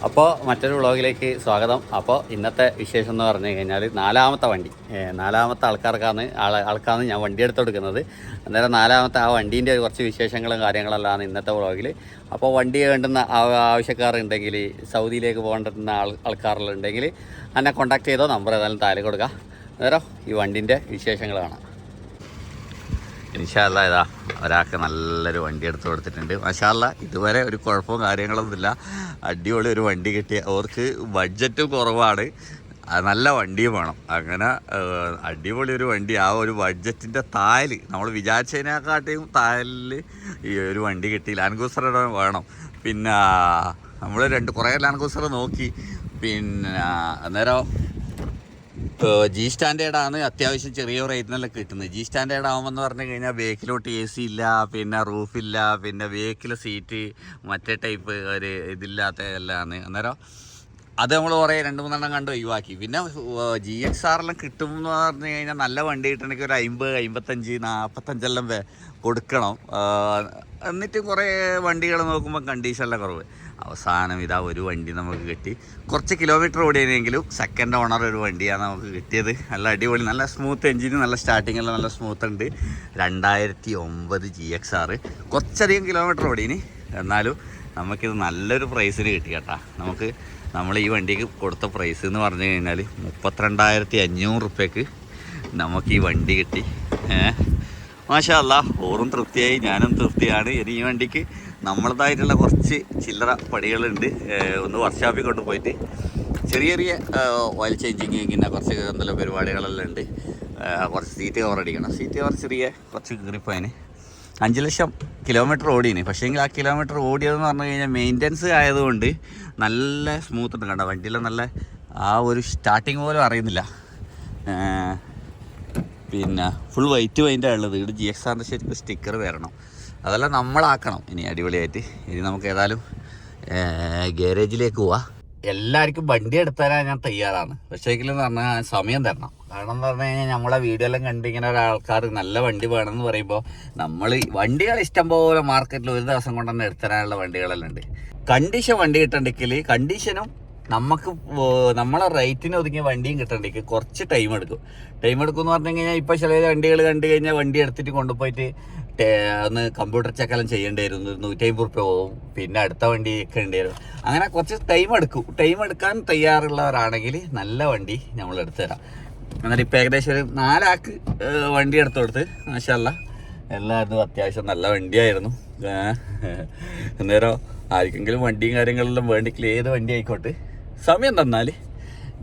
അപ്പോൾ മറ്റൊരു വ്ളോഗിലേക്ക് സ്വാഗതം. അപ്പോൾ ഇന്നത്തെ വിശേഷം എന്ന് പറഞ്ഞു കഴിഞ്ഞാൽ നാലാമത്തെ വണ്ടി, നാലാമത്തെ ആൾക്കാണ് ഞാൻ വണ്ടി എടുത്ത് കൊടുക്കുന്നത്. അന്നേരം നാലാമത്തെ ആ വണ്ടീൻ്റെ കുറച്ച് വിശേഷങ്ങളും കാര്യങ്ങളെല്ലാം ഇന്നത്തെ വ്ളോഗിൽ. അപ്പോൾ വണ്ടി വേണ്ടുന്ന ആവശ്യക്കാരുണ്ടെങ്കിൽ, സൗദിയിലേക്ക് പോകേണ്ടുന്ന ആൾക്കാരുണ്ടെങ്കിൽ എന്നെ കോൺടാക്ട് ചെയ്തോ, നമ്പർ ഏതായാലും താഴെ കൊടുക്കുക. അന്നേരം ഈ വണ്ടീൻ്റെ വിശേഷങ്ങൾ കാണാം. ഇൻഷാ അല്ലാഹ് ഇതാ ഒരാൾക്ക് നല്ലൊരു വണ്ടി എടുത്ത് കൊടുത്തിട്ടുണ്ട്. മാഷാ അല്ലാഹ് ഇതുവരെ ഒരു കുഴപ്പവും കാര്യങ്ങളൊന്നുമില്ല. അടിപൊളി ഒരു വണ്ടി കിട്ടി. അവർക്ക് ബഡ്ജറ്റും കുറവാണ്, നല്ല വണ്ടിയും വേണം. അങ്ങനെ അടിപൊളി ഒരു വണ്ടി, ആ ഒരു ബഡ്ജറ്റിൻ്റെ താഴെ നമ്മൾ വിചാരിച്ചതിനെക്കാട്ടിയും താഴിൽ ഈ ഒരു വണ്ടി കിട്ടി. ലാൻഡ് ക്രൂസർ വേണം. പിന്നെ നമ്മൾ കുറേ ലാൻഡ് ക്രൂസർ നോക്കി. പിന്നെ അന്നേരം ജി സ്റ്റാൻഡേർഡാണ് അത്യാവശ്യം ചെറിയ റേറ്റിനെല്ലാം കിട്ടുന്നത്. ജി സ്റ്റാൻഡേർഡ് ആകുമെന്ന് പറഞ്ഞു കഴിഞ്ഞാൽ ബേക്കിലോട്ട് എ സി ഇല്ല, പിന്നെ റൂഫില്ല, പിന്നെ ബേക്കിലെ സീറ്റ് മറ്റേ ടൈപ്പ് ഒരു ഇതില്ലാത്ത എല്ലാമാണ്. അന്നേരം അത് നമ്മൾ കുറേ 2-3 കണ്ട് ഒഴിവാക്കി. പിന്നെ ജി എക്സ് ആറെല്ലാം കിട്ടുമെന്ന് പറഞ്ഞു കഴിഞ്ഞാൽ നല്ല വണ്ടി കിട്ടണമെങ്കിൽ ഒരു 50, 55, 45 കൊടുക്കണം. എന്നിട്ട് കുറേ വണ്ടികൾ നോക്കുമ്പോൾ കണ്ടീഷനെല്ലാം കുറവ്. അവസാനം ഇതാ ഒരു വണ്ടി നമുക്ക് കിട്ടി. കുറച്ച് കിലോമീറ്റർ ഓടിയെങ്കിലും സെക്കൻഡ് ഓണർ ഒരു വണ്ടിയാണ് നമുക്ക് കിട്ടിയത്. നല്ല അടിപൊളി, നല്ല സ്മൂത്ത് എൻജിന്, നല്ല സ്റ്റാർട്ടിങ്ങെല്ലാം നല്ല സ്മൂത്ത് ഉണ്ട്. 2009 GXR. കുറച്ചധികം കിലോമീറ്റർ ഓടിയിന്, എന്നാലും നമുക്കിത് നല്ലൊരു പ്രൈസിന് കിട്ടി കേട്ടോ. നമ്മൾ ഈ വണ്ടിക്ക് കൊടുത്ത പ്രൈസ് എന്ന് പറഞ്ഞു കഴിഞ്ഞാൽ 32,500 റുപ്യക്ക് നമുക്ക് ഈ വണ്ടി കിട്ടി. മാഷാ അല്ലാഹ് ഓറും തൃപ്തിയായി, ഞാനും തൃപ്തിയാണ്. ഇനി ഈ വണ്ടിക്ക് നമ്മളതായിട്ടുള്ള കുറച്ച് ചില്ലറ പണികളുണ്ട്. ഒന്ന് വർക്ക്ഷോപ്പിൽ കൊണ്ടുപോയിട്ട് ചെറിയ ചെറിയ ഓയിൽ ചേഞ്ചിങ്, പിന്നെ കുറച്ച് എന്തെല്ലാം പരിപാടികളെല്ലാം ഉണ്ട്. കുറച്ച് സീറ്റ് കവർ അടിക്കണം. സീറ്റ് കവർ ചെറിയ കുറച്ച് കീറിപ്പോയതിന് 5 ലക്ഷം കിലോമീറ്റർ ഓടിയിന്. പക്ഷേ എങ്കിൽ ആ കിലോമീറ്റർ ഓടിയതെന്ന് പറഞ്ഞു കഴിഞ്ഞാൽ മെയിൻ്റനൻസ് ആയതുകൊണ്ട് നല്ല സ്മൂത്ത് ഉണ്ട്. കണ്ട വണ്ടിയിൽ നല്ല ആ ഒരു സ്റ്റാർട്ടിങ് പോലും അറിയുന്നില്ല. പിന്നെ ഫുൾ വൈറ്റ് പെയിൻ്റാണ് ഉള്ളത്. ഇവിടെ GXRൻ്റെ ശരിക്കും സ്റ്റിക്കർ വരണം, അതെല്ലാം നമ്മളാക്കണം ഇനി അടിപൊളിയായിട്ട്. ഇനി നമുക്ക് ഏതായാലും ഗാരേജിലേക്ക് പോവാം. എല്ലാവർക്കും വണ്ടി എടുത്തരാൻ ഞാൻ തയ്യാറാണ്, പക്ഷേങ്കിലും എന്ന് പറഞ്ഞാൽ സമയം തരണം. കാരണം എന്ന് പറഞ്ഞു കഴിഞ്ഞാൽ നമ്മളെ വീഡിയോ എല്ലാം കണ്ട് ഇങ്ങനെ ഒരാൾക്കാർ നല്ല വണ്ടി വേണമെന്ന് പറയുമ്പോൾ നമ്മൾ വണ്ടികൾ ഇഷ്ടം പോലെ മാർക്കറ്റിൽ ഒരു ദിവസം കൊണ്ട് തന്നെ എടുത്തരാനുള്ള വണ്ടികളെല്ലാം ഉണ്ട്. കണ്ടീഷൻ വണ്ടി കിട്ടണ്ടെങ്കിൽ കണ്ടീഷനും നമുക്ക് നമ്മളെ റേറ്റിന് ഒതുങ്ങിയ വണ്ടിയും കിട്ടണ്ടെങ്കിൽ കുറച്ച് ടൈം എടുക്കും എന്ന് പറഞ്ഞു കഴിഞ്ഞാൽ ഇപ്പോൾ ചില വണ്ടികൾ കണ്ടു കഴിഞ്ഞാൽ വണ്ടി എടുത്തിട്ട് കൊണ്ടുപോയിട്ട് ഒന്ന് കമ്പ്യൂട്ടർ ചെക്കെല്ലാം ചെയ്യേണ്ടി വരും. 150 റുപ്യ പോകും. പിന്നെ അടുത്ത വണ്ടി വെക്കേണ്ടി വരും. അങ്ങനെ കുറച്ച് ടൈം എടുക്കാൻ തയ്യാറുള്ളവരാണെങ്കിൽ നല്ല വണ്ടി നമ്മൾ എടുത്തു തരാം. എന്നിട്ട് ഇപ്പോൾ ഏകദേശം ഒരു 4 ആൾക്ക് വണ്ടി എടുത്തു കൊടുത്ത് മാഷാ അല്ലാഹ് എല്ലാവരും അത്യാവശ്യം നല്ല വണ്ടിയായിരുന്നു. അന്നേരം ആർക്കെങ്കിലും വണ്ടിയും കാര്യങ്ങളെല്ലാം വേണ്ടിക്കില്ല, ഏത് വണ്ടി ആയിക്കോട്ടെ സമയം തന്നാൽ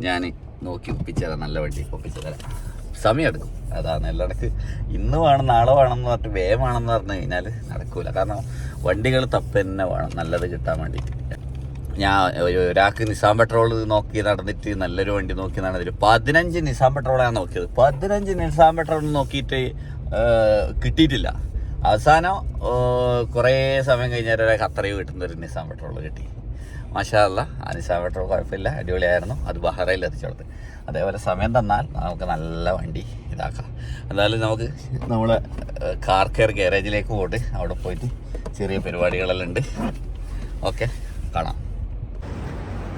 ഞാൻ നോക്കി ഒപ്പിച്ചു തരാം. നല്ല വണ്ടി ഒപ്പിച്ചു തരാം. സമയം എടുക്കും, അതാണ്. എല്ലായിടക്ക് ഇന്ന് വേണം നാളെ വേണം എന്ന് പറഞ്ഞിട്ട് വേഗമാണെന്ന് പറഞ്ഞു കഴിഞ്ഞാൽ നടക്കൂല. കാരണം വണ്ടികൾ തപ്പ് തന്നെ വേണം നല്ലത് കിട്ടാൻ വേണ്ടിയിട്ട്. ഞാൻ ഒരാൾക്ക് നിസാൻ പെട്രോൾ നോക്കി നടന്നിട്ട് നല്ലൊരു വണ്ടി നോക്കി നടന്നിട്ട് 15 നിസാൻ പെട്രോളാണ് നോക്കിയത്. 15 നിസാൻ പെട്രോൾ നോക്കിയിട്ട് കിട്ടിയിട്ടില്ല. അവസാനം കുറേ സമയം കഴിഞ്ഞാൽ ഒരാൾക്ക് അത്രയും കിട്ടുന്നൊരു നിസാൻ പെട്രോൾ കിട്ടി. മാഷാ അല്ലാഹ് ആ നിസാൻ പെട്രോൾ കുഴപ്പമില്ല, അടിപൊളിയായിരുന്നു. അത് ബഹ്റൈനിൽ എത്തിച്ചെടുത്ത്. അതേപോലെ സമയം തന്നാൽ നമുക്ക് നല്ല വണ്ടി ഇതാക്കാം. എന്തായാലും നമുക്ക് നമ്മളെ കാർ കെയർ ഗാരേജിലേക്ക് പോയിട്ട് അവിടെ പോയിട്ട് ചെറിയ പരിപാടികളെല്ലാം ഉണ്ട്. ഓക്കെ, കാണാം.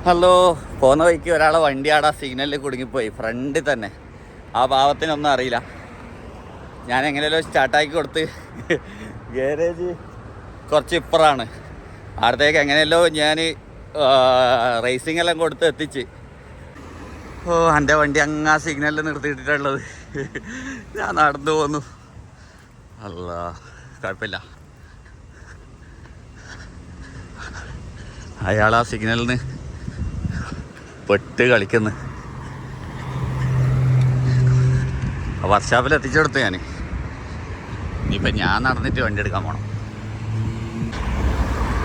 ഹലോ, പോകുന്ന വഴിക്ക് ഒരാളെ വണ്ടി ആടെ സിഗ്നലിൽ കുടുങ്ങിപ്പോയി, ഫ്രണ്ടിൽ തന്നെ. ആ പാവത്തിനൊന്നും അറിയില്ല. ഞാൻ എങ്ങനെയല്ലോ സ്റ്റാർട്ടാക്കി കൊടുത്ത് ഗാരേജ് കുറച്ച് ഇപ്പറാണ്. അടുത്തേക്ക് എങ്ങനെയല്ലോ ഞാൻ റേസിംഗ് എല്ലാം കൊടുത്ത് എത്തിച്ച്. എൻ്റെ വണ്ടി അങ്ങ് സിഗ്നലിൽ നിർത്തിയിട്ടിട്ടുള്ളത്. ഞാൻ നടന്നു പോന്നു. അല്ലാ, കുഴപ്പമില്ല. അയാൾ ആ സിഗ്നലിൽ നിന്ന് പെട്ട് കളിക്കുന്നു. വർക്ക്ഷോപ്പിൽ എത്തിച്ചെടുത്തു ഞാൻ. ഇനിയിപ്പോൾ ഞാൻ നടന്നിട്ട് വണ്ടി എടുക്കാൻ പോകണം.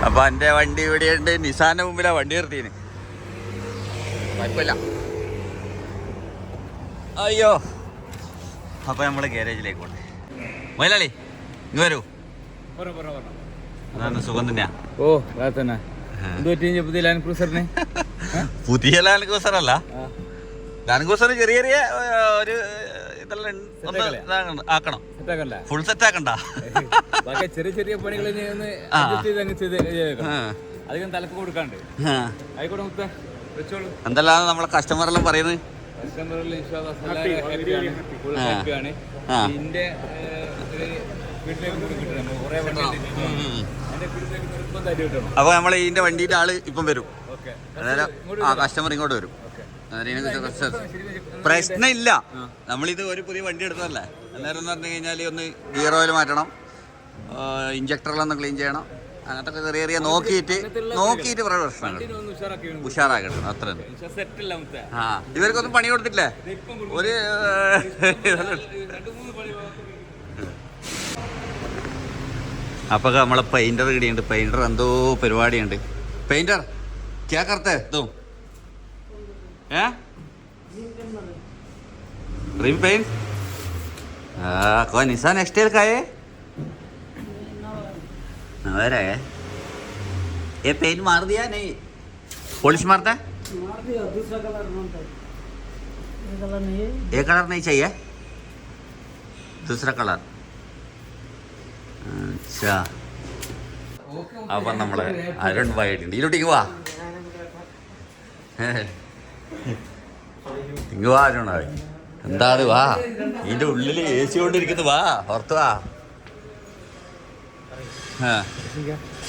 അപ്പോൾ എൻ്റെ വണ്ടി ഇവിടെയുണ്ട്. നിസാൻ്റെ മുമ്പിലാണ് വണ്ടി നിർത്തിയതിന്. കുഴപ്പമില്ല. അയ്യോ, അപ്പോൾ നമ്മൾ ഗാരേജിലേക്ക് പോകണ്ടേ. മൊയിലാളി ഇങ്ങ് വരൂ. അതാണ് സുഖം തന്നെയാ. പുതിയ ലാൻഡ് ക്രൂസർ അല്ല, ലാൻഡ് ക്രൂസർ ചെറിയ ചെറിയ ഒരു ഇതെല്ലാം ആക്കണം. ഫുൾ സെറ്റ് ആക്കണ്ട, ചെറിയ ചെറിയ പണികൾ അധികം തലക്ക് കൊടുക്കാണ്ട് ആയിക്കോട്ടെ മുത്തേ വെച്ചോളൂ. എന്തെല്ലാം നമ്മളെ കസ്റ്റമറെല്ലാം പറയുന്നത്? ഹാപ്പിയാണ്. ഇതിന്റെ അപ്പൊ നമ്മളെ ഇതിന്റെ വണ്ടിയുടെ ആള് ഇപ്പം വരും. കസ്റ്റമർ ഇങ്ങോട്ട് വരും. പ്രശ്നമില്ല, നമ്മളിത് ഒരു പുതിയ വണ്ടി എടുത്തതല്ലേ. അന്നേരം എന്ന് പറഞ്ഞു കഴിഞ്ഞാൽ ഒന്ന് ഗിയർ ഓയിൽ മാറ്റണം, ഇഞ്ചക്ടറിലൊന്ന് ക്ലീൻ ചെയ്യണം, അങ്ങനത്തെ ചെറിയ ചെറിയ നോക്കിയിട്ട് പ്രശ്നങ്ങൾ ഉഷാറാക്കണം. അത്ര ആ ഇവർക്കൊന്നും പണി കൊടുത്തിട്ടില്ലേ? ഒരു അപ്പൊ നമ്മളെ പെയിന്റർ ഇടിയുണ്ട്. പെയിന്റർ എന്തോ പരിപാടിയുണ്ട്. പെയിന്റർ ക്യാ കർത്തെ തും रिम पेंट? कौन निशान एक्सटेल का है? नया है ये पेंट मार दिया नहीं? पॉलिश मारता है? मार दिया, दूसरा कलर मारता है। ये कलर नहीं है। ये कलर नहीं चाहिए, दूसरा कलर. अच्छा അപ്പം നമ്മളെ അരുൺ ഭായിട്ടുണ്ട്. ഇതിലോട്ടേക്ക് വാ, ഇങ്ങ് വാ അരുൺ ഭായി. എന്താ അത്? വാ, ഇതിന്റെ ഉള്ളിൽ എ സി കൊണ്ടിരിക്കുന്നു. വാ പുറത്ത് വാ.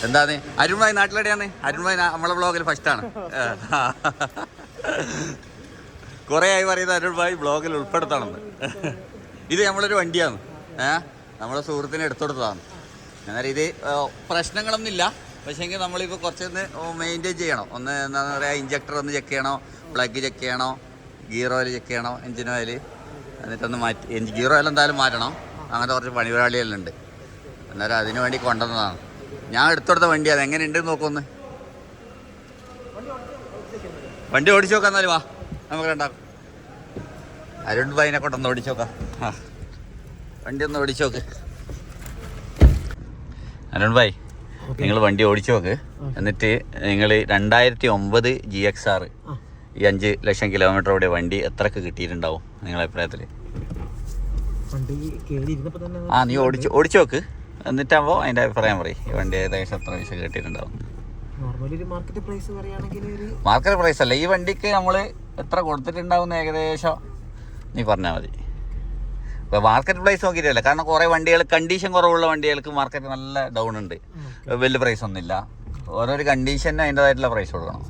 എന്താന്ന് അരുൺ ഭായി നാട്ടിലെവിടെയാന്ന്? അരുൺ ഭായി നമ്മളെ ബ്ലോഗിൽ ഫസ്റ്റാണ്. കുറേ ആയി പറയുന്നത് അരുൺ ഭായി ബ്ലോഗിൽ ഉൾപ്പെടുത്തണമെന്ന്. ഇത് നമ്മളൊരു വണ്ടിയാണ്, നമ്മളെ സുഹൃത്തിന് എടുത്തുകൊടുത്തതാണ്. അന്നേരം ഇത് പ്രശ്നങ്ങളൊന്നുമില്ല. പക്ഷേങ്കിൽ നമ്മളിപ്പോൾ കുറച്ചൊന്ന് മെയിൻറ്റെയിൻ ചെയ്യണം. ഒന്ന് എന്താണെന്ന് പറയുക, ഇഞ്ചക്ടർ ഒന്ന് ചെക്ക് ചെയ്യണോ, പ്ലഗ് ചെക്ക് ചെയ്യണോ, ഗിയർ ഓയിൽ ചെക്ക് ചെയ്യണോ, എഞ്ചിൻ ഓയിൽ, എന്നിട്ടൊന്ന് മാറ്റി ഗിയർ ഓയിൽ എന്തായാലും മാറ്റണം. അങ്ങനത്തെ കുറച്ച് പണിപാളിയെല്ലാം ഉണ്ട്. അന്നേരം അതിന് വേണ്ടി കൊണ്ടുവന്നതാണ്. ഞാൻ എടുത്തുകൊടുത്ത വണ്ടി അത് എങ്ങനെയുണ്ടെന്ന് നോക്കൊന്ന്. വണ്ടി ഓടിച്ചു നോക്കാം. എന്നാലും വാ, നമുക്ക് ഉണ്ടാക്കും. അരുൺ ഭായിനെ കൊണ്ടൊന്ന് ഓടിച്ചു നോക്കാം. വണ്ടി ഒന്ന് ഓടിച്ചു നോക്ക് അരുൺ ഭായ്. നിങ്ങൾ വണ്ടി ഓടിച്ചു നോക്ക്. എന്നിട്ട് നിങ്ങൾ 2009 GXR ഈ 5 ലക്ഷം കിലോമീറ്റർ ഓടിയ വണ്ടി എത്രക്ക് കിട്ടിയിട്ടുണ്ടാവും നിങ്ങളുടെ അഭിപ്രായത്തിൽ? നീ ഓടിച്ചു നോക്ക്. എന്നിട്ടാകുമ്പോൾ അതിൻ്റെ അഭിപ്രായം പറയും. ഈ വണ്ടി ഏകദേശം എത്ര പൈസ കിട്ടിയിട്ടുണ്ടാവും? മാർക്കറ്റ് പ്രൈസ് അല്ല, ഈ വണ്ടിക്ക് നമ്മൾ എത്ര കൊടുത്തിട്ടുണ്ടാവും ഏകദേശം നീ പറഞ്ഞാൽ മതി. ഇപ്പോൾ മാർക്കറ്റ് പ്രൈസ് നോക്കിയിട്ടില്ല. കാരണം കുറേ വണ്ടികൾ കണ്ടീഷൻ കുറവുള്ള വണ്ടികൾക്ക് മാർക്കറ്റ് നല്ല ഡൗൺ ഉണ്ട്. വലിയ പ്രൈസ് ഒന്നുമില്ല. ഓരോരു കണ്ടീഷന് അതിൻ്റെതായിട്ടുള്ള പ്രൈസ് കൊടുക്കണം.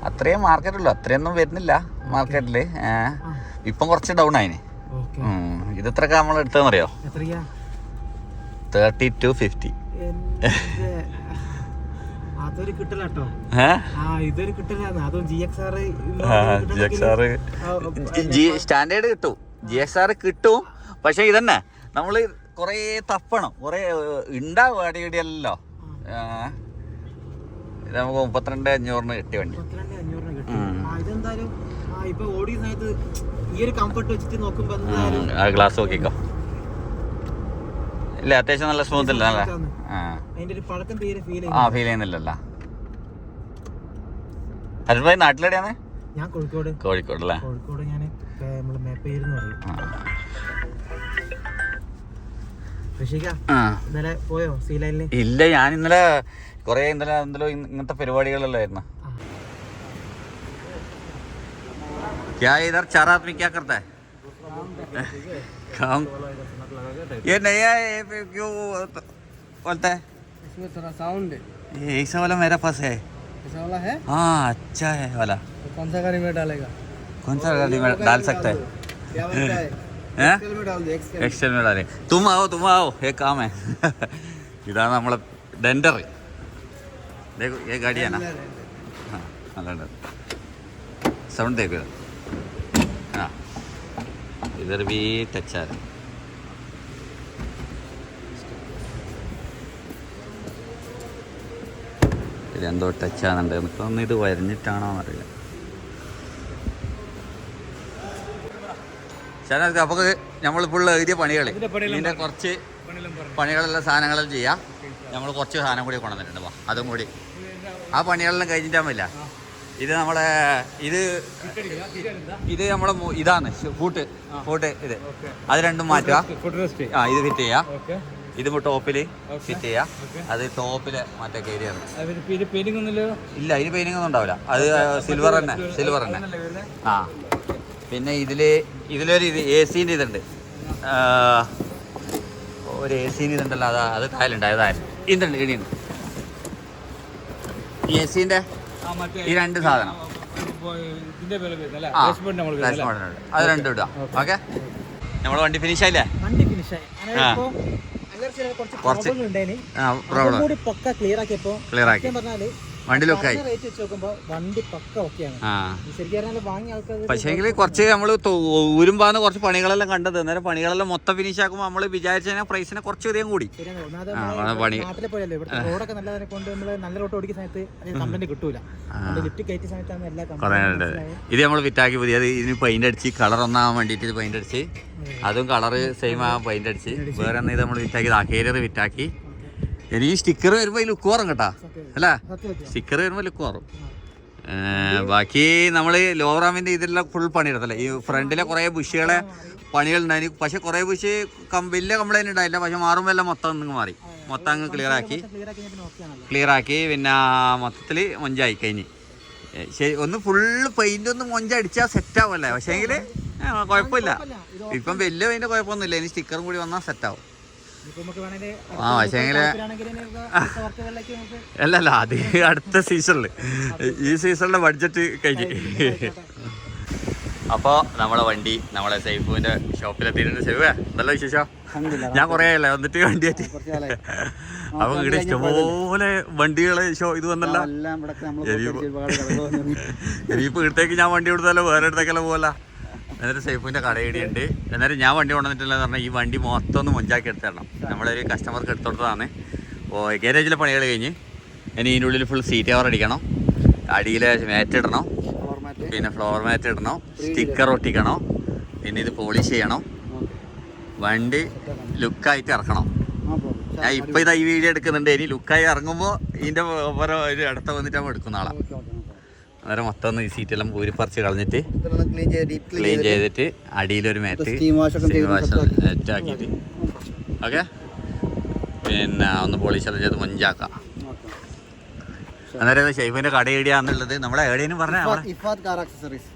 അത്രയും മാർക്കറ്റുള്ളൂ, അത്രയൊന്നും വരുന്നില്ല മാർക്കറ്റിൽ. ഇപ്പം കുറച്ച് ഡൗൺ ആയിന്. ഇത് എത്ര നമ്മൾ എടുത്തതെന്ന് അറിയോ? 3250. അതൊരു കിട്ടലാട്ടോ. ഇതൊരു കിട്ടലാണ്. അതും GXR സ്റ്റാൻഡേർഡ് കിട്ടും. GXR കിട്ടും. പക്ഷെ ഇതന്നെ നമ്മൾ കുറേ തപ്പണം. കുറേ ഉണ്ടാവും അടിയടിയല്ലോ. ഇത് നമുക്ക് 32,500 കിട്ടിയ വണ്ടി. ഇതെന്തായാലും ഇപ്പൊ ഓടിയ സമയത്ത് ഈ ഒരു കംഫർട്ട് വെച്ചിട്ട് നോക്കുമ്പോ ഗ്ലാസ് നോക്കിക്കോ. ഇല്ല, അത്യാവശ്യം നല്ല സ്മൂത്ത് അല്ല. ഫീൽ ചെയ്യുന്നില്ലല്ലോ. അരുൺ ഭായി നാട്ടിലെവിടെയാണ്? ഞാൻ കോഴിക്കോട്. കോഴിക്കോട് അല്ലേ? കോഴിക്കോട് ഞാൻ മേപ്പേരെന്ന് പറയും. ഇന്നലെ പോയോ സീലൈനില്? ഇല്ല, ഞാൻ ഇന്നലെ എന്തെല്ലോ ഇങ്ങനത്തെ പരിപാടികളല്ലായിരുന്നു. क्या इधर 4 आदमी क्या करता है? काम ये नया है, क्यों बोलता है? इसमें थोड़ा साउंड है। ये ऐसा वाला मेरे पास है। ऐसा वाला है? हाँ, अच्छा है वाला। तो कौन सा गाड़ी में डालेगा? कौन सा गाड़ी में डाल सकता है? क्या बनता है? एक्सेल में डाल दे। एक्सेल में डाले. तुम आओ, ये काम है. ഇതാണ് നമ്മളെ ഡെൻഡർ. देखो ये गाड़ी है ना. हाँ, നല്ല साउंड देखो. हाँ, इधर भी टच आ रहा है. ഇതെന്തോ ടച്ച് ആകുന്നുണ്ട്. നമുക്കൊന്നും ഇത് വരഞ്ഞിട്ടാണോ എന്നറിയില്ല. ശരി, അപ്പോൾ നമ്മൾ ഫുള്ള് എഴുതിയ പണികൾ, ഇതിൻ്റെ കുറച്ച് പണികളെല്ലാം സാധനങ്ങളെല്ലാം ചെയ്യാം. നമ്മൾ കുറച്ച് സാധനം കൂടി കൊണ്ടുവന്നിട്ടുണ്ട്. അതും കൂടി ആ പണികളെല്ലാം കഴിഞ്ഞിട്ടാകുമില്ല. ഇത് നമ്മളെ ഇത് നമ്മളെ ഇതാണ് ഫൂട്ട് ഇത് അത് രണ്ടും മാറ്റുക. ആ ഇത് ഫിറ്റ് ചെയ്യാം. ഇത് ടോപ്പിൽ ഫിറ്റ് ചെയ്യാം. അത് ടോപ്പില് മറ്റേ കയറിയാണ്. ഇല്ല ഇതിന് പെയിന്റിംഗ് ഒന്നും ഉണ്ടാവില്ല. അത് സിൽവർ തന്നെ. ആ പിന്നെ ഇതിലൊരു AC-ൻ്റെ ഇതുണ്ട്. ഒരു AC-ൻ്റെ ഇതുണ്ടല്ലോ. അത് തായലുണ്ട്. ഇതുണ്ട് ഇടിയുണ്ട്. AC-ൻ്റെ ഈ രണ്ട് സാധനം അത് രണ്ടും ഇടുക. ഓക്കെ നമ്മളെ വണ്ടി ഫിനിഷ് ആയില്ലേ? കുറച്ച് ക്ലിയർ ആക്കി വണ്ടി ലുക്കായി. പക്ഷേങ്കിൽ കുറച്ച് നമ്മൾ ഊരുമ്പാന്ന് കുറച്ച് പണികളെല്ലാം കണ്ടത്. അന്നേരം പണികളെല്ലാം മൊത്തം ഫിനിഷ് ആക്കുമ്പോൾ നമ്മൾ വിചാരിച്ച പ്രൈസിനെ കുറച്ച് അധികം കൂടി പണി. ഇത് നമ്മൾ ഫിറ്റാക്കി പുതിയത്. ഇതിന് പെയിന്റ് അടിച്ച് കളർ ഒന്നാകാൻ വേണ്ടിയിട്ട് ഇത് പെയിന്റ് അടിച്ച്, അതും കളറ് സെയിം ആകാൻ പെയിന്റ് അടിച്ച്, വേറെ ഇത് നമ്മൾ ഫിറ്റാക്കി കേരിയർ ഫിറ്റാക്കി. ഇനി സ്റ്റിക്കർ വരുമ്പോൾ ലുക്ക് കുറവും കേട്ടാ അല്ലേ? സ്റ്റിക്കർ വരുമ്പോൾ ലുക്ക് കുറവും. ബാക്കി നമ്മൾ ലോവർ ആമിൻ്റെ ഇതെല്ലാം ഫുൾ പണിയെടുത്തല്ലേ. ഈ ഫ്രണ്ടിലെ കുറേ ബുഷുകളെ പണികളുണ്ടായി. പക്ഷെ കുറേ ബുഷ് വലിയ കംപ്ലൈൻറ്റ് ഉണ്ടായില്ല. പക്ഷെ മാറുമ്പോൾ എല്ലാം മൊത്തം അങ്ങ് മാറി. മൊത്തം അങ്ങ് ക്ലിയർ ആക്കി. പിന്നെ മൊത്തത്തിൽ മൊഞ്ചായി കഴിഞ്ഞ്. ശരി ഒന്ന് ഫുള്ള് പെയിന്റ് ഒന്ന് മൊഞ്ചടിച്ചാൽ സെറ്റ് ആവുമല്ലേ? പക്ഷേ എങ്കിൽ കുഴപ്പമില്ല. ഇപ്പം വലിയ പെയിന്റ് കുഴപ്പമൊന്നുമില്ല. ഇനി സ്റ്റിക്കറും കൂടി വന്നാൽ സെറ്റ് ആവും. പക്ഷേങ്കില് അല്ലല്ല അത് അടുത്ത സീസണില്. ഈ സീസണിലെ ബഡ്ജറ്റ് കഴിഞ്ഞ്. അപ്പോൾ നമ്മളെ വണ്ടി നമ്മളെ സൈഫുവിന്റെ ഷോപ്പിലെത്തിയിട്ടുണ്ട്. സൈഫേ നല്ല വിശേഷം? ഞാൻ കുറേ ആയല്ലേ വന്നിട്ട് വണ്ടി ആയിട്ട്. അപ്പൊ ഇവിടെ ഇഷ്ടംപോലെ വണ്ടികള് ഇത് വന്നല്ല. ഇനിയിപ്പോ ഇവിടത്തേക്ക് ഞാൻ വണ്ടി കൊടുത്താലോ വേറെ ഇടത്തേക്കല്ലോ പോകല്ല. എന്നിട്ട് സൈഫിൻ്റെ കടയിടിയുണ്ട്. എന്നാലും ഞാൻ വണ്ടി കൊണ്ടുവന്നിട്ടില്ലെന്ന് പറഞ്ഞാൽ ഈ വണ്ടി മൊത്തം ഒന്ന് മൊഞ്ചാക്കി എടുത്ത് തരണം. നമ്മളൊരു കസ്റ്റമർക്ക് എടുത്തോട്ടതാണ്. അപ്പോൾ ഗാരേജിലെ പണികൾ കഴിഞ്ഞ് ഇനി ഇതിൻ്റെ ഉള്ളിൽ ഫുൾ സീറ്റ് കവർ അടിക്കണം, അടിയിൽ മാറ്റ് ഇടണം, പിന്നെ ഫ്ലോർ മാറ്റ് ഇടണം, സ്റ്റിക്കർ ഒട്ടിക്കണം, പിന്നെ ഇത് പോളിഷ് ചെയ്യണം, വണ്ടി ലുക്കായിട്ട് ഇറക്കണം. ഞാൻ ഇപ്പോൾ ഇതാ ഈ വീഡിയോ എടുക്കുന്നുണ്ട്. ഇനി ലുക്കായി ഇറങ്ങുമ്പോൾ ഇതിൻ്റെ ഒരു അടുത്ത വന്നിട്ട് നമ്മൾ എടുക്കുന്ന ആളാണ്. അന്നേരം മൊത്തം ഒന്ന് ഈ സീറ്റെല്ലാം പൂരിപ്പറിച്ച് കളഞ്ഞിട്ട് ക്ലീൻ ചെയ്തിട്ട് അടിയിലൊരു മാറ്റ് നെറ്റ് ആക്കിയിട്ട് ഓക്കെ. പിന്നെ ഒന്ന് പോളിഷെല്ലാം ചെയ്ത് മൊഞ്ചാക്കാം. അന്നേരം ഷെയ്ഫിന്റെ കട എവിടെയാന്നുള്ളത് നമ്മളെ എവിടെയും പറഞ്ഞ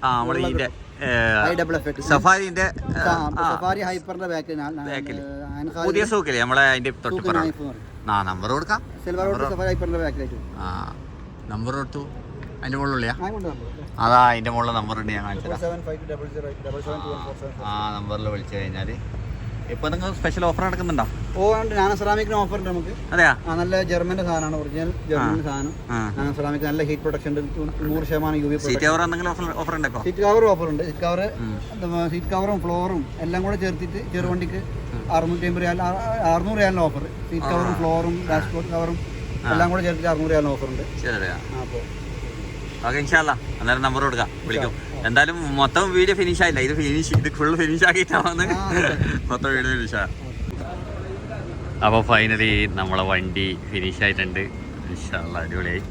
നമ്മൾ ഇതിന്റെ സഫാരിന്റെ പുതിയ സൂക്കില്ലേ നമ്മളെ അതിന്റെ തൊട്ടിപ്പറ. നമ്പർ കൊടുക്കാം. നമ്പർ കൊടുത്തു. അതിന്റെ മുകളിലുള്ളിയാ? അതാ അതിന്റെ മുകളിൽ നമ്പർ ഉണ്ട്. ഞാൻ കാണിച്ചത് ആ നമ്പറിൽ വിളിച്ചു കഴിഞ്ഞാല്. ഇപ്പൊ നിങ്ങൾ സ്പെഷ്യൽ ഓഫർ നടക്കുന്നുണ്ടോ? ഓ നാനോ സെറാമിക്കിന് ഓഫർ ഉണ്ട് നമുക്ക്. അതെയാ? നല്ല ജർമ്മന്റെ സാധനമാണ്, ഒറിജിനൽ ജർമ്മൻ സാധനം. നാനോ സെറാമിക് നല്ല heat protection 100% UV. Seat cover എന്തെങ്കിലും ഓഫർ ഉണ്ട്? സീറ്റ് കവർ ഓഫർ ഉണ്ട്. സീറ്റ് കവറും ഫ്ലോറും എല്ലാം കൂടെ ചേർത്തിട്ട് ചെറുവണ്ടിക്ക് 600 റിയാലിന് ഓഫർ. സീറ്റ് കവറും ഫ്ലോറും ഡാഷ്ബോർഡ് കവറും എല്ലാം കൂടെ ചേർത്തിട്ട് 600 റിയാലിന് ഓഫർ ഉണ്ട്. അപ്പോൾ ഓക്കെ ഇൻഷാല്ലാ. അന്നേരം നമ്പർ കൊടുക്കാം, വിളിക്കും. എന്തായാലും മൊത്തം വീഡിയോ ഫിനിഷ് ആയില്ല. ഇത് ഫുൾ ഫിനിഷ് ആക്കിയിട്ടാണ് മൊത്തം വീഡിയോ ഫിനിഷാ. അപ്പോൾ ഫൈനലി നമ്മളെ വണ്ടി ഫിനിഷ് ആയിട്ടുണ്ട്. ഇൻഷാല്ലാ അടിപൊളിയായി.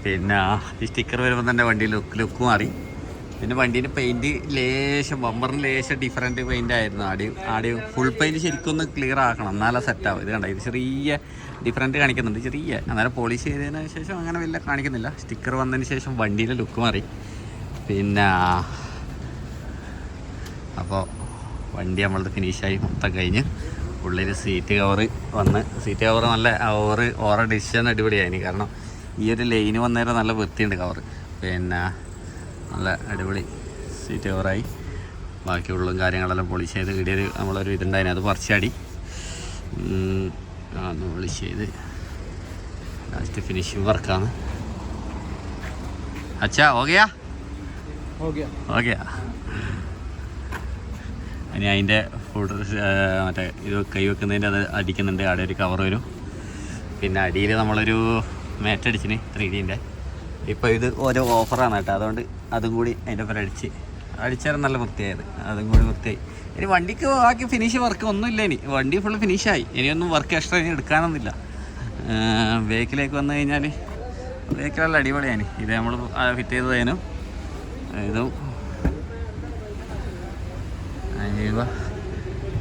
പിന്നെ ഈ സ്റ്റിക്കർ വരുമ്പോൾ തന്നെ വണ്ടി ലുക്ക് മാറി. പിന്നെ വണ്ടീൻ്റെ പെയിൻറ്റ് ലേശം ബമ്പറിന് ലേശം ഡിഫറെൻറ്റ് പെയിൻ്റ് ആയിരുന്നു. ആടി ഫുൾ പെയിൻറ്റ് ശരിക്കും ഒന്ന് ക്ലിയർ ആക്കണം, എന്നാലും സെറ്റാവും. ഇത് കണ്ട ഇത് ചെറിയ ഡിഫറൻറ്റ് കാണിക്കുന്നുണ്ട്, ചെറിയ. അന്നേരം പോളിഷ് ചെയ്തതിന് ശേഷം അങ്ങനെ വലിയ കാണിക്കുന്നില്ല. സ്റ്റിക്കർ വന്നതിന് ശേഷം വണ്ടിയിലെ ലുക്ക് മാറി. പിന്നെ അപ്പോൾ വണ്ടി നമ്മളത് ഫിനിഷായി മൊത്തം കഴിഞ്ഞ്. ഉള്ളിൽ സീറ്റ് കവർ വന്ന്, സീറ്റ് കവർ നല്ല ഓറ ഡിസിഷൻ അടിപൊളിയായി. കാരണം ഈ ഒരു ലൈന് വന്നേരം നല്ല വൃത്തിയുണ്ട് കവർ. പിന്നെ നല്ല അടിപൊളി സീറ്റ് കവറായി. ബാക്കിയുള്ളതും കാര്യങ്ങളെല്ലാം പോളിഷ് ചെയ്ത് ഇടിയൊരു നമ്മളൊരു ഇതുണ്ടായിരുന്നു, അത് പറിച്ചാടി ഒന്ന് പോളിഷ് ചെയ്ത് ലാസ്റ്റ് ഫിനിഷിങ് വർക്കാണ്. അച്ഛാ ഓക്കെയാ? ഓക്കെയാ. ഇനി അതിൻ്റെ ഫുഡ് മറ്റേ ഇത് കൈ വെക്കുന്നതിൻ്റെ അത് അടിക്കുന്നുണ്ട്. അവിടെ ഒരു കവർ വരും. പിന്നെ അടിയിൽ നമ്മളൊരു മാറ്റ് അടിച്ചിന് 3Dൻ്റെ. ഇപ്പോൾ ഇത് ഓരോ ഓഫറാണ് കേട്ടോ, അതുകൊണ്ട് അതും കൂടി അതിൻ്റെ ഒപ്പം അടിച്ചാലും നല്ല വൃത്തിയായത്. അതും കൂടി വൃത്തിയായി. ഇനി വണ്ടിക്ക് ബാക്കി ഫിനിഷ് വർക്ക് ഒന്നുമില്ല. ഇനി വണ്ടി ഫുള്ള് ഫിനിഷായി. ഇനിയൊന്നും വർക്ക് എക്സ്ട്രാ ഇനി എടുക്കാനൊന്നുമില്ല. ബേക്കിലേക്ക് വന്നു കഴിഞ്ഞാൽ വെഹിക്കിളെല്ലാം അടിപൊളിയാണ്. ഇത് നമ്മൾ ഫിറ്റ് ചെയ്തതിനും ഇതും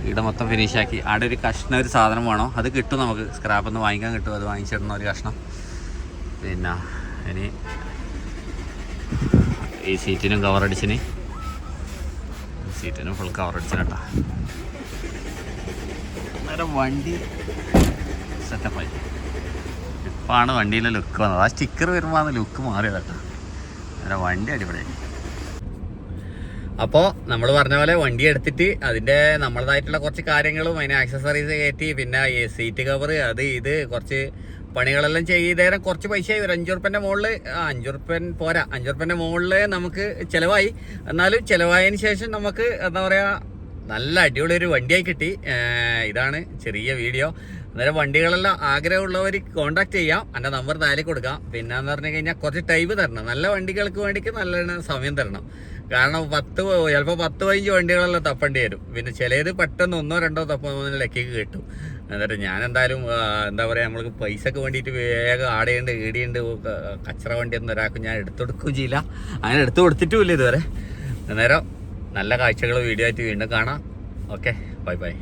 ഇവിടെ മൊത്തം ഫിനിഷാക്കി. അവിടെ ഒരു കഷ്ണം ഒരു സാധനം വേണം, അത് കിട്ടും നമുക്ക്, സ്ക്രാപ്പിൽ നിന്ന് വാങ്ങിക്കാൻ കിട്ടും. അത് വാങ്ങിച്ചിടുന്ന ഒരു കഷ്ണം. പിന്നെ ഇനി ഈ സീറ്റിനും കവറടിച്ചിന്, സീറ്റിനും ഫുൾ കവറടിച്ചിന് കേട്ടോ. അന്നേരം വണ്ടി സെറ്റപ്പായി. ഇപ്പാണ് വണ്ടിയിലെ ലുക്ക് വന്നത്. ആ സ്റ്റിക്കർ വരുമ്പോൾ ലുക്ക് മാറിയത് കേട്ടോ. അന്നേരം വണ്ടി അടിപൊളിയായി. അപ്പോൾ നമ്മൾ പറഞ്ഞ പോലെ വണ്ടി എടുത്തിട്ട് അതിൻ്റെ നമ്മളതായിട്ടുള്ള കുറച്ച് കാര്യങ്ങളും അതിന് ആക്സസറീസ് കയറ്റി, പിന്നെ സീറ്റ് കവർ, അത് ഇത് കുറച്ച് പണികളെല്ലാം ചെയ്തേരം കുറച്ച് പൈസയായി വരും. 5 ഉറുപ്പ്യൻ്റെ മുകളിൽ, 5 ഉറുപ്പ്യൻ പോരാ, 5 ഉറുപ്പ്യൻ്റെ മുകളിൽ നമുക്ക് ചിലവായി. എന്നാലും ചിലവായതിന് ശേഷം നമുക്ക് എന്താ പറയുക, നല്ല അടിപൊളി ഒരു വണ്ടിയായി കിട്ടി. ഇതാണ് ചെറിയ വീഡിയോ. അന്നേരം വണ്ടികളെല്ലാം ആഗ്രഹമുള്ളവർ കോൺടാക്ട് ചെയ്യാം, എൻ്റെ നമ്പർ താഴെ കൊടുക്കാം. പിന്നെ എന്ന് പറഞ്ഞു കഴിഞ്ഞാൽ കുറച്ച് ടൈം തരണം, നല്ല വണ്ടികൾക്ക് വേണ്ടിക്ക് നല്ല സമയം തരണം. കാരണം ചിലപ്പോൾ 10-15 വണ്ടികളെല്ലാം തപ്പേണ്ടി വരും. പിന്നെ ചിലത് പെട്ടെന്ന് 1-2 തപ്പുന്ന ലക്കിക്ക് കിട്ടും. എന്നിട്ട് ഞാൻ എന്തായാലും എന്താ പറയുക, നമ്മൾക്ക് പൈസക്ക് വേണ്ടിയിട്ട് വേഗം ആടെയുണ്ട് ഈടിയുണ്ട് കച്ചറ വണ്ടിയൊന്നും ഒരാൾക്കും ഞാൻ എടുത്തെടുക്കുകയും ചെയ്യില്ല, അങ്ങനെ എടുത്തു കൊടുത്തിട്ടുമില്ല ഇതുവരെ. അന്നേരം നല്ല കാഴ്ചകൾ വീഡിയോ ആയിട്ട് വീണ്ടും കാണാം. Okay, bye bye.